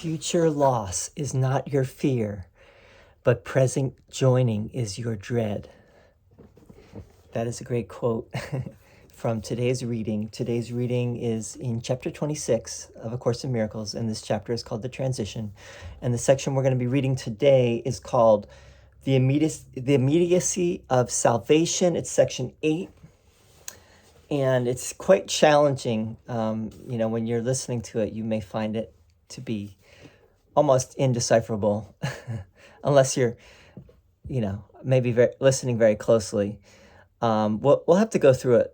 Future loss is not your fear, but present joining is your dread. That is a great quote from today's reading. Today's reading is in chapter 26 of A Course in Miracles, and this chapter is called The Transition. And the section we're going to be reading today is called The Immediacy of Salvation. It's section 8. And it's quite challenging. When you're listening to it, you may find it to be almost indecipherable unless you're, maybe listening very closely. We'll have to go through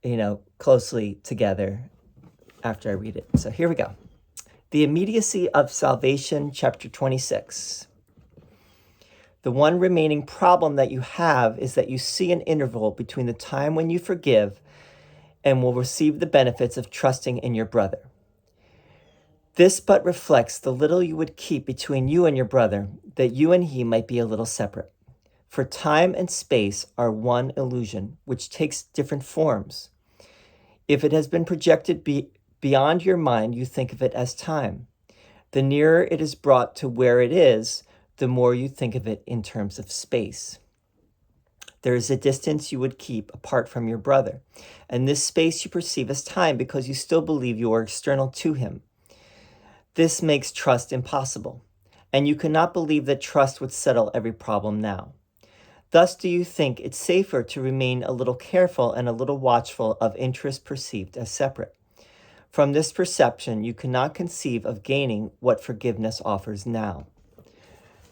it, closely together after I read it. So here we go. The Immediacy of Salvation, chapter 26. The one remaining problem that you have is that you see an interval between the time when you forgive and will receive the benefits of trusting in your brother. This but reflects the little you would keep between you and your brother, that you and he might be a little separate. For time and space are one illusion, which takes different forms. If it has been projected beyond your mind, you think of it as time. The nearer it is brought to where it is, the more you think of it in terms of space. There is a distance you would keep apart from your brother, and this space you perceive as time because you still believe you are external to him. This makes trust impossible, and you cannot believe that trust would settle every problem now. Thus do you think it's safer to remain a little careful and a little watchful of interests perceived as separate. From this perception, you cannot conceive of gaining what forgiveness offers now.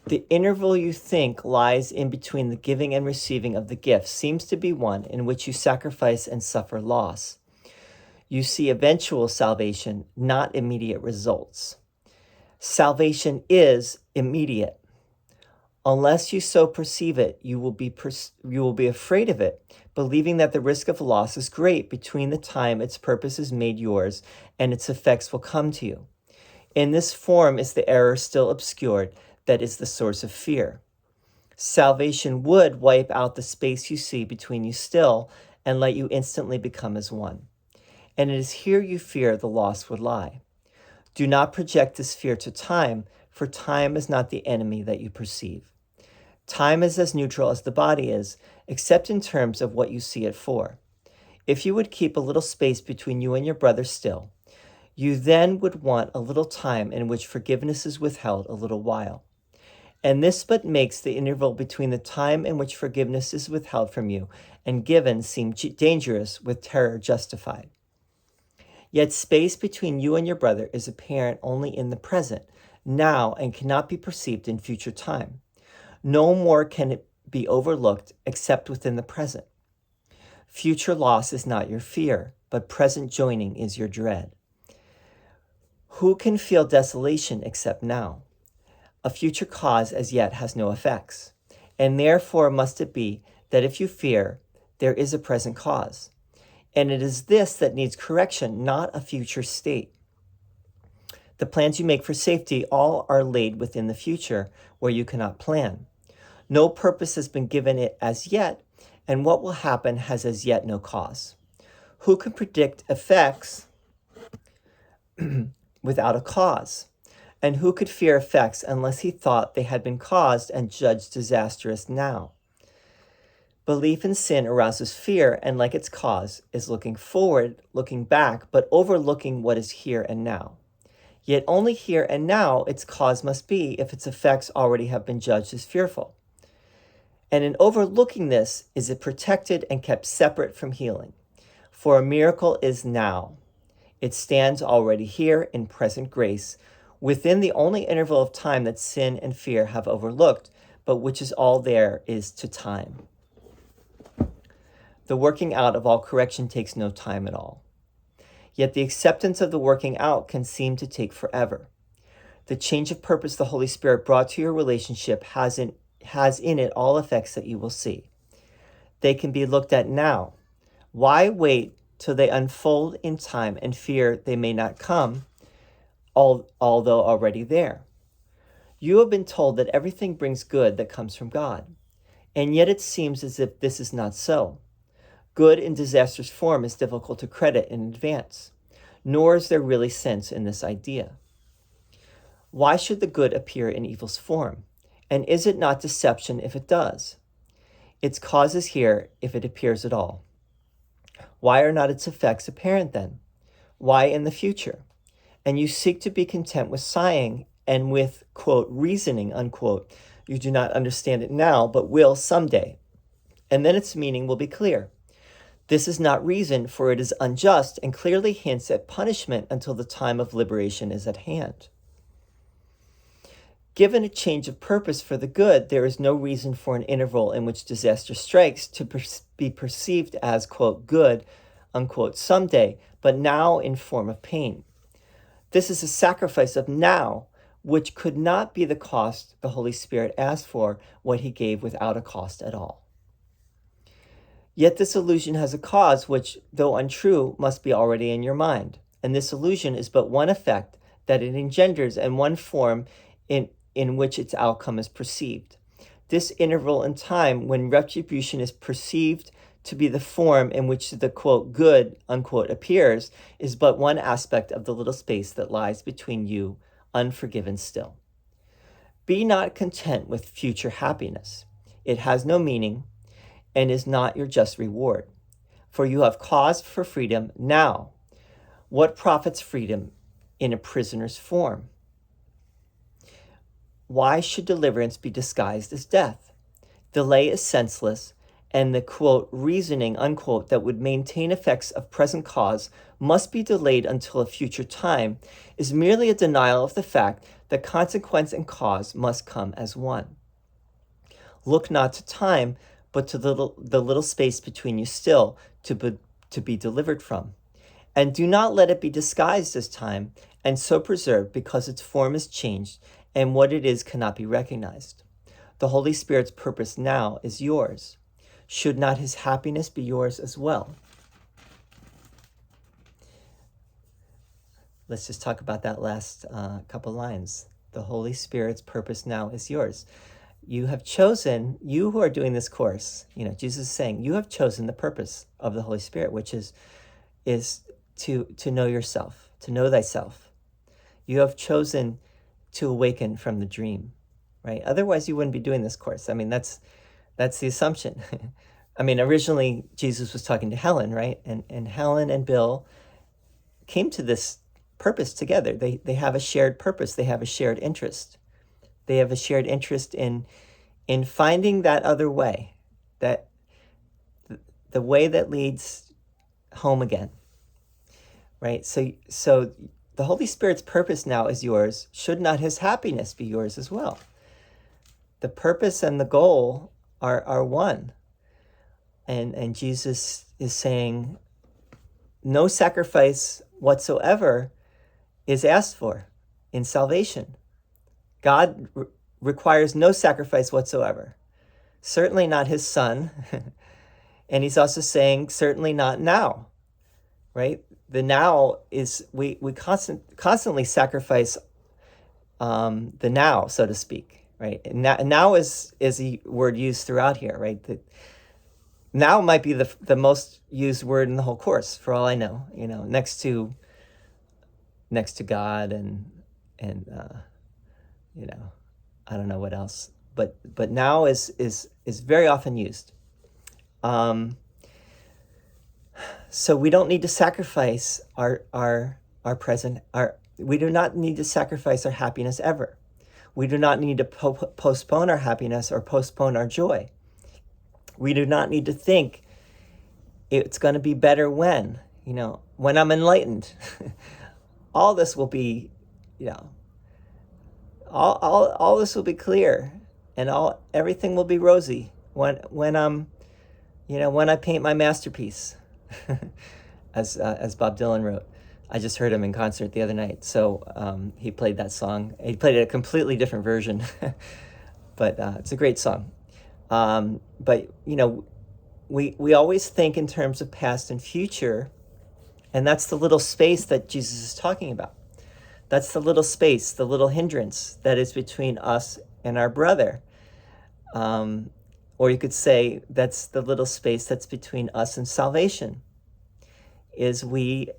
The interval you think lies in between the giving and receiving of the gift seems to be one in which you sacrifice and suffer loss. You see eventual salvation, not immediate results. Salvation is immediate. Unless you so perceive it, you will be afraid of it, believing that the risk of loss is great between the time its purpose is made yours and its effects will come to you. In this form is the error still obscured that is the source of fear. Salvation would wipe out the space you see between you still and let you instantly become as one. And it is here you fear the loss would lie. Do not project this fear to time, for time is not the enemy that you perceive. Time is as neutral as the body is, except in terms of what you see it for. If you would keep a little space between you and your brother still, you then would want a little time in which forgiveness is withheld a little while. And this but makes the interval between the time in which forgiveness is withheld from you and given seem dangerous, with terror justified. Yet space between you and your brother is apparent only in the present, now, and cannot be perceived in future time. No more can it be overlooked except within the present. Future loss is not your fear, but present joining is your dread. Who can feel desolation except now? A future cause as yet has no effects, and therefore must it be that if you fear, there is a present cause. And it is this that needs correction, not a future state. The plans you make for safety all are laid within the future, where you cannot plan. No purpose has been given it as yet, and what will happen has as yet no cause. Who can predict effects without a cause? And who could fear effects unless he thought they had been caused and judged disastrous now? Belief in sin arouses fear, and like its cause, is looking forward, looking back, but overlooking what is here and now. Yet only here and now its cause must be if its effects already have been judged as fearful. And in overlooking this, is it protected and kept separate from healing? For a miracle is now. It stands already here in present grace, within the only interval of time that sin and fear have overlooked, but which is all there is to time. The working out of all correction takes no time at all. Yet the acceptance of the working out can seem to take forever. The change of purpose the Holy Spirit brought to your relationship has in it all effects that you will see. They can be looked at now. Why wait till they unfold in time and fear they may not come, although already there? You have been told that everything brings good that comes from God, and yet it seems as if this is not so. Good in disastrous form is difficult to credit in advance, nor is there really sense in this idea. Why should the good appear in evil's form? And is it not deception if it does? Its cause is here if it appears at all. Why are not its effects apparent then? Why in the future? And you seek to be content with sighing and with, quote, reasoning, unquote. You do not understand it now, but will someday. And then its meaning will be clear. This is not reason, for it is unjust and clearly hints at punishment until the time of liberation is at hand. Given a change of purpose for the good, there is no reason for an interval in which disaster strikes to be perceived as, quote, good, unquote, someday, but now in form of pain. This is a sacrifice of now, which could not be the cost the Holy Spirit asked for, what he gave without a cost at all. Yet this illusion has a cause which, though untrue, must be already in your mind. And this illusion is but one effect that it engenders and one form in which its outcome is perceived. This interval in time when retribution is perceived to be the form in which the, quote, good, unquote, appears is but one aspect of the little space that lies between you, unforgiven still. Be not content with future happiness. It has no meaning and is not your just reward. For you have cause for freedom now. What profits freedom in a prisoner's form? Why should deliverance be disguised as death? Delay is senseless, and the, quote, reasoning, unquote, that would maintain effects of present cause must be delayed until a future time is merely a denial of the fact that consequence and cause must come as one. Look not to time, but to the little space between you still to be delivered from. And do not let it be disguised as time, and so preserved because its form is changed, and what it is cannot be recognized. The Holy Spirit's purpose now is yours. Should not his happiness be yours as well? Let's just talk about that last couple lines. The Holy Spirit's purpose now is yours. You have chosen, you who are doing this course, Jesus is saying, you have chosen the purpose of the Holy Spirit, which is to know yourself, to know thyself. You have chosen to awaken from the dream, right? Otherwise, you wouldn't be doing this course. I mean, that's the assumption. I mean, originally, Jesus was talking to Helen, right? And Helen and Bill came to this purpose together. They have a shared purpose. They have a shared interest. They have a shared interest in finding that other way, that the way that leads home again, right? So the Holy Spirit's purpose now is yours. Should not his happiness be yours as well? The purpose and the goal are one. And Jesus is saying, no sacrifice whatsoever is asked for in salvation. God requires no sacrifice whatsoever. Certainly not his son. And he's also saying, certainly not now, right? The now is, we constantly sacrifice the now, so to speak, right? And now is a word used throughout here, right? Now might be the most used word in the whole course, for all I know, next to God and I don't know what else, but now is very often used. So we don't need to sacrifice our present. We do not need to sacrifice our happiness ever. We do not need to postpone our happiness or postpone our joy. We do not need to think it's going to be better when I'm enlightened. All this will be, all this will be clear, and everything will be rosy when I'm, when I paint my masterpiece, as Bob Dylan wrote. I just heard him in concert the other night, so he played that song. He played a completely different version, but it's a great song. But we always think in terms of past and future, and that's the little space that Jesus is talking about. That's the little space, the little hindrance that is between us and our brother. Or you could say that's the little space that's between us and salvation, is we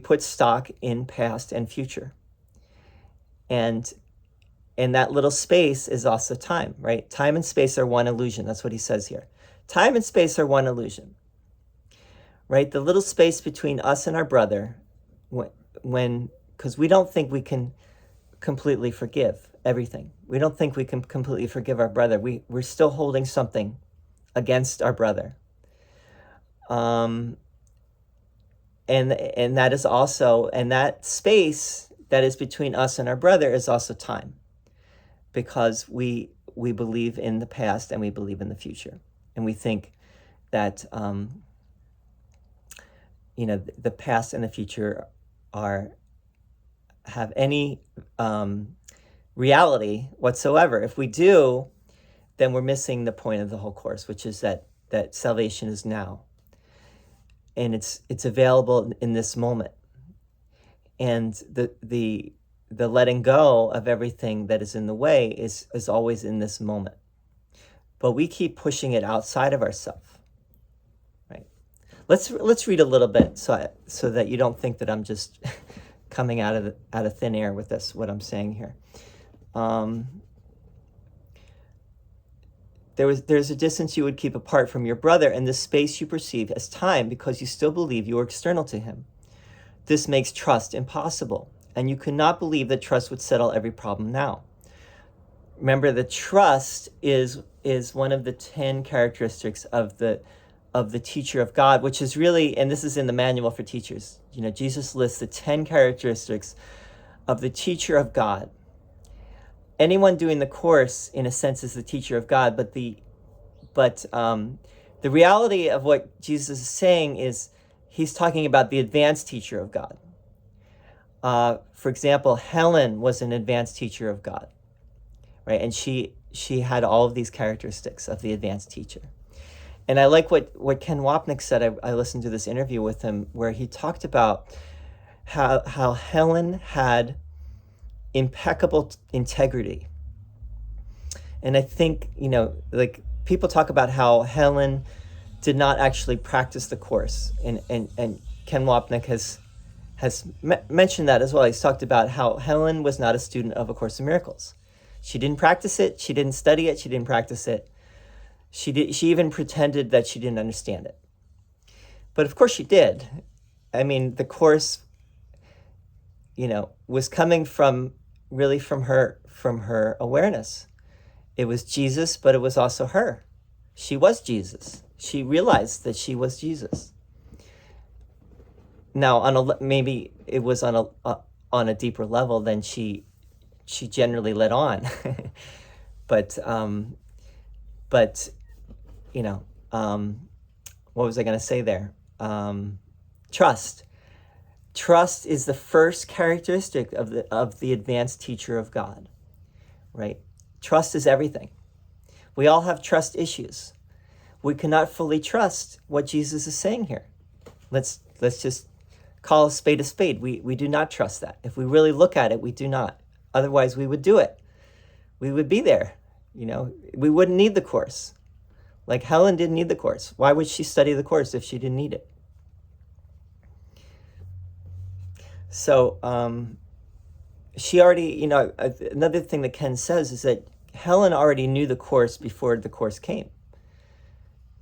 put stock in past and future. And that little space is also time, right? Time and space are one illusion. That's what he says here. Time and space are one illusion, right? The little space between us and our brother, because we don't think we can completely forgive everything. We don't think we can completely forgive our brother. We're still holding something against our brother. And that is also, and that space that is between us and our brother is also time, because we believe in the past and we believe in the future, and we think that the past and the future have any reality whatsoever. If we do, then we're missing the point of the whole course, which is that salvation is now, and it's available in this moment, and the letting go of everything that is in the way is always in this moment. But we keep pushing it outside of ourselves, right? Let's read a little bit so that you don't think that I'm just coming out of thin air with this, what I'm saying here. There's a distance you would keep apart from your brother, and the space you perceive as time, because you still believe you are external to him. This makes trust impossible, and you cannot believe that trust would settle every problem now. Remember that trust is one of the 10 characteristics of the teacher of God, which is really, and this is in the manual for teachers. Jesus lists the 10 characteristics of the teacher of God. Anyone doing the course, in a sense, is the teacher of God, but the reality of what Jesus is saying is he's talking about the advanced teacher of God. For example, Helen was an advanced teacher of God, right? And she had all of these characteristics of the advanced teacher. And I like what Ken Wapnick said. I listened to this interview with him where he talked about how Helen had impeccable integrity. And I think, like people talk about how Helen did not actually practice the course. And Ken Wapnick has mentioned that as well. He's talked about how Helen was not a student of A Course in Miracles. She didn't practice it. She didn't study it. She didn't practice it. She even pretended that she didn't understand it. But of course she did. I mean, the course, was coming from her awareness. It was Jesus, but it was also her. She was Jesus. She realized that she was Jesus. Now, maybe it was on a deeper level than she generally let on, but what was I going to say there? Trust. Trust is the first characteristic of the advanced teacher of God, right? Trust is everything. We all have trust issues. We cannot fully trust what Jesus is saying here. Let's just call a spade a spade. We do not trust that. If we really look at it, we do not. Otherwise, we would do it. We would be there. We wouldn't need the course. Like Helen didn't need the course. Why would she study the course if she didn't need it? So she already, another thing that Ken says is that Helen already knew the course before the course came,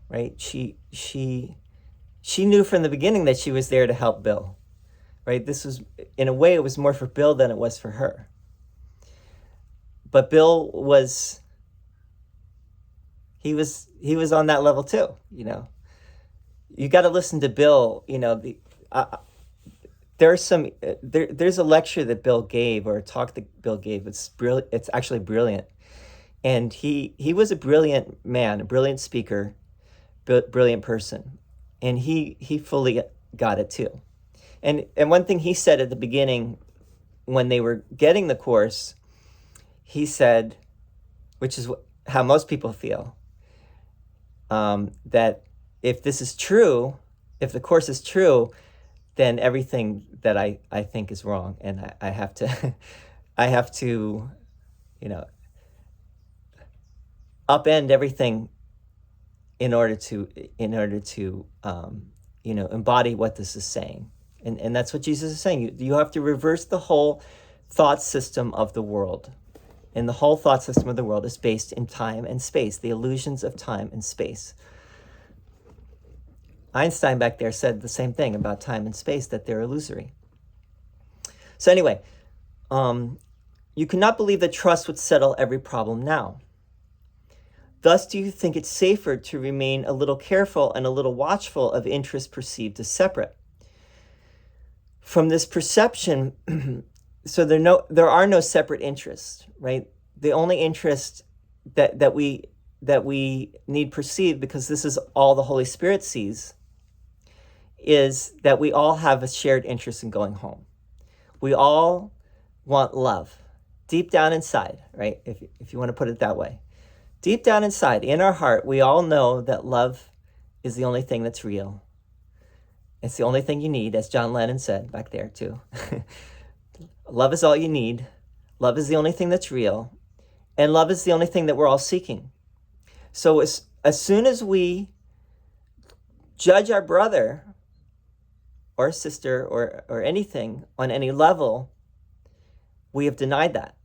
right? She knew from the beginning that she was there to help Bill, right? This was, in a way, it was more for Bill than it was for her. But Bill was, he was on that level too, You got to listen to Bill, there's a lecture that Bill gave, or a talk that Bill gave. It's brilliant. It's actually brilliant. And he was a brilliant man, a brilliant speaker, brilliant person. And he fully got it too. And one thing he said at the beginning when they were getting the course, he said, which is how most people feel, that if this is true, if the course is true, then everything that I think is wrong, and I have to upend everything in order to embody what this is saying, and that's what Jesus is saying. You have to reverse the whole thought system of the world. And the whole thought system of the world is based in time and space, the illusions of time and space. Einstein back there said the same thing about time and space, that they're illusory. So anyway, you cannot believe that trust would settle every problem now. Thus, do you think it's safer to remain a little careful and a little watchful of interests perceived as separate? From this perception, so there are no separate interests, right? The only interest that we need perceived, because this is all the Holy Spirit sees, is that we all have a shared interest in going home. We all want love, deep down inside, right? If you want to put it that way. Deep down inside, in our heart, we all know that love is the only thing that's real. It's the only thing you need, as John Lennon said back there too. Love is all you need. Love is the only thing that's real. And love is the only thing that we're all seeking. So as soon as we judge our brother or sister or anything on any level, we have denied that,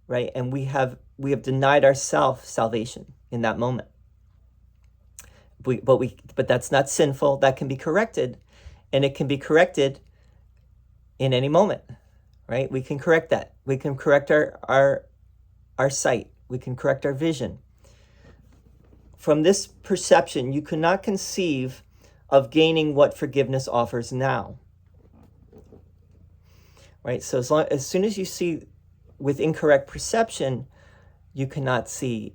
right? And we have denied ourselves salvation in that moment. But that's not sinful. That can be corrected, and it can be corrected in any moment, right? We can correct that. We can correct our sight. We can correct our vision. From this perception, you cannot conceive of gaining what forgiveness offers now, right? So as soon as you see with incorrect perception, you cannot see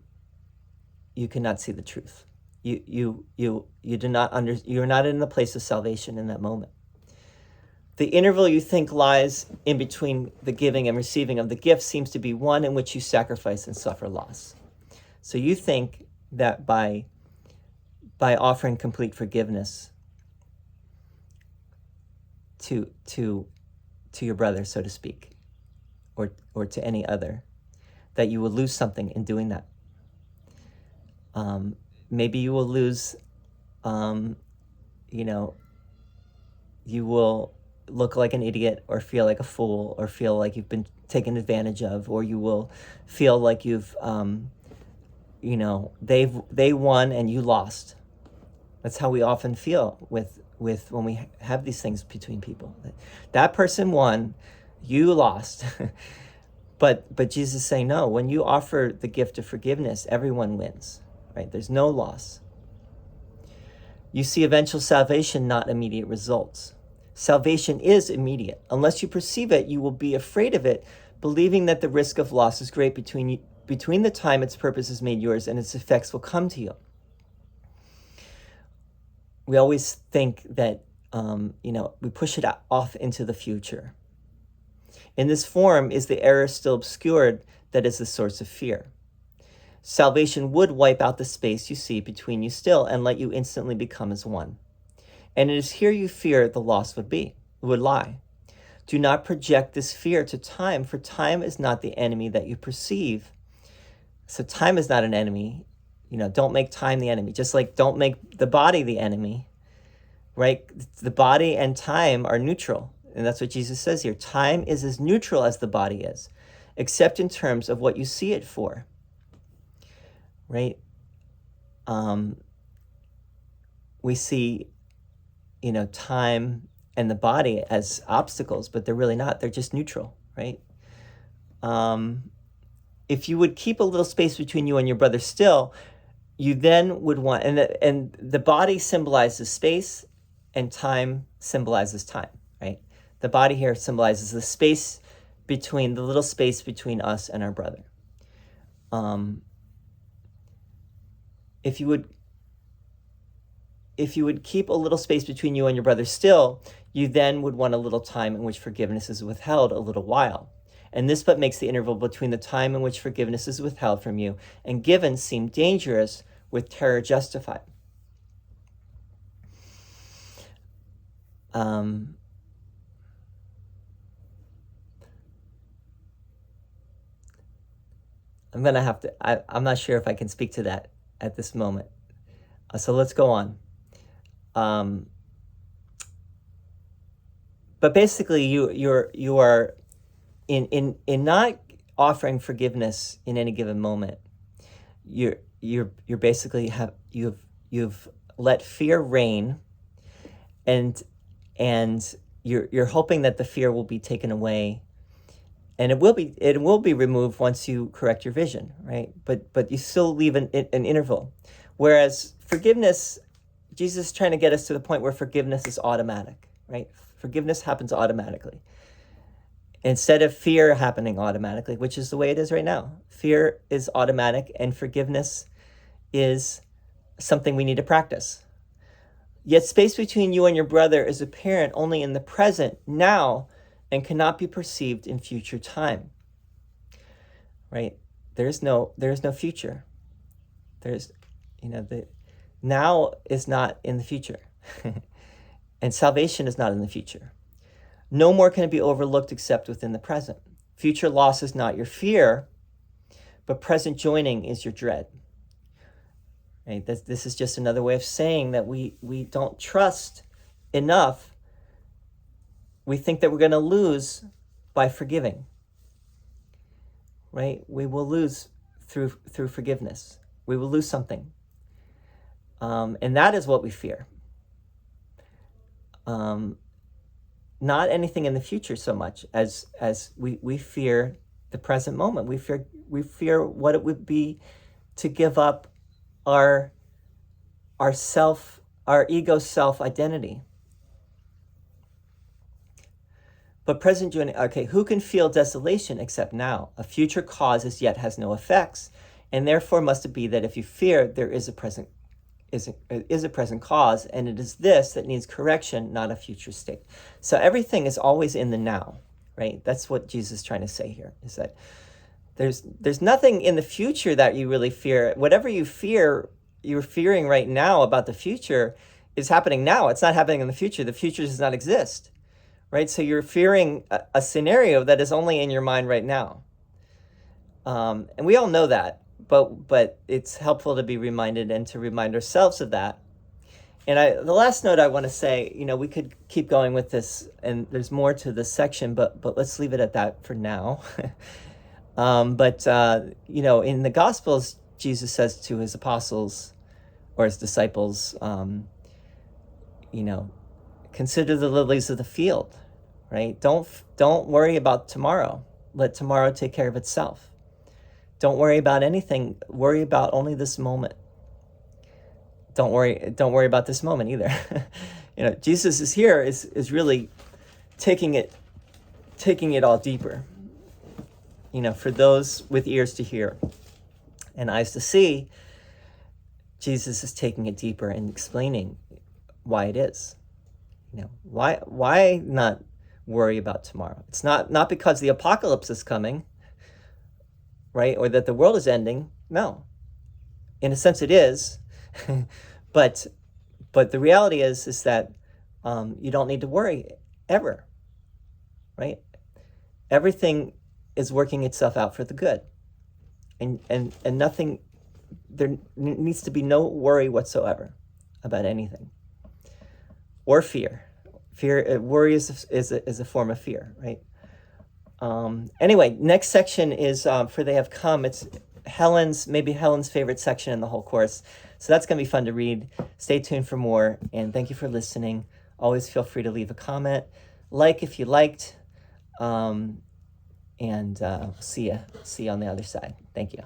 the truth. You do not you're not in the place of salvation in that moment. The interval you think lies in between the giving and receiving of the gift seems to be one in which you sacrifice and suffer loss. So you think that by offering complete forgiveness to your brother, so to speak, or to any other, that you will lose something in doing that. Maybe you will lose, you will look like an idiot or feel like a fool or feel like you've been taken advantage of, or you will feel like you've, they won and you lost. That's how we often feel with when we have these things between people. That person won, you lost. But Jesus is saying, no, when you offer the gift of forgiveness, everyone wins, right? There's no loss. You see eventual salvation, not immediate results. Salvation is immediate. Unless you perceive it, you will be afraid of it, believing that the risk of loss is great between the time its purpose is made yours and its effects will come to you. We always think that, we push it off into the future. In this form is the error still obscured that is the source of fear. Salvation would wipe out the space you see between you still and let you instantly become as one. And it is here you fear the loss would lie. Do not project this fear to time, for time is not the enemy that you perceive. So time is not an enemy. Don't make time the enemy. Just like don't make the body the enemy, right? The body and time are neutral. And that's what Jesus says here. Time is as neutral as the body is, except in terms of what you see it for, right? We see, time and the body as obstacles, but they're really not. They're just neutral, right? If you would keep a little space between you and your brother still, you then would want, and the body symbolizes space and time symbolizes time, right? The body here symbolizes the space between, the little space between us and our brother. If you would keep a little space between you and your brother still, you then would want a little time in which forgiveness is withheld a little while. And this but makes the interval between the time in which forgiveness is withheld from you and given seem dangerous, with terror justified. I'm going to have to, I'm not sure if I can speak to that at this moment. So let's go on. But basically you are in not offering forgiveness in any given moment, you're basically you've let fear reign, and you're hoping that the fear will be taken away, and it will be removed once you correct your vision, right? But you still leave an interval, whereas forgiveness, Jesus is trying to get us to the point where forgiveness is automatic, right? Forgiveness happens automatically instead of fear happening automatically, which is the way it is right now. Fear is automatic, and forgiveness is something we need to practice. Yet space between you and your brother is apparent only in the present, now, and cannot be perceived in future time. Right? There is no future. The now is not in the future. And salvation is not in the future. No more can it be overlooked except within the present. Future loss is not your fear, but present joining is your dread. Right? This is just another way of saying that we don't trust enough. We think that we're going to lose by forgiving. Right? We will lose through forgiveness. We will lose something. And that is what we fear. Not anything in the future so much as we fear the present moment. We fear what it would be to give up our ego self identity. But present joining, okay, who can feel desolation except now? A future cause as yet has no effects, and therefore must it be that if you fear, there is a present cause, and it is this that needs correction, not a future state. So everything is always in the now, right? That's what Jesus is trying to say here, is that there's nothing in the future that you really fear. Whatever you fear, you're fearing right now about the future is happening now. It's not happening in the future. The future does not exist, right? So you're fearing a scenario that is only in your mind right now. And we all know that. But it's helpful to be reminded and to remind ourselves of that. And the last note I want to say, we could keep going with this, and there's more to this section, but let's leave it at that for now. In the Gospels, Jesus says to his apostles or his disciples, consider the lilies of the field, right? Don't worry about tomorrow. Let tomorrow take care of itself. Don't worry about anything. Worry about only this moment. Don't worry about this moment either. Jesus is here is really taking it all deeper. For those with ears to hear and eyes to see, Jesus is taking it deeper and explaining why it is. Why not worry about tomorrow? It's not because the apocalypse is coming, right? Or that the world is ending. No. In a sense it is. but the reality is that you don't need to worry ever, right? Everything is working itself out for the good. And nothing, there needs to be no worry whatsoever about anything. Or fear. Worry is a form of fear, right? Anyway, next section is for They Have Come. It's Helen's favorite section in the whole course. So that's going to be fun to read. Stay tuned for more, and thank you for listening. Always feel free to leave a comment, like if you liked, and see you on the other side. Thank you.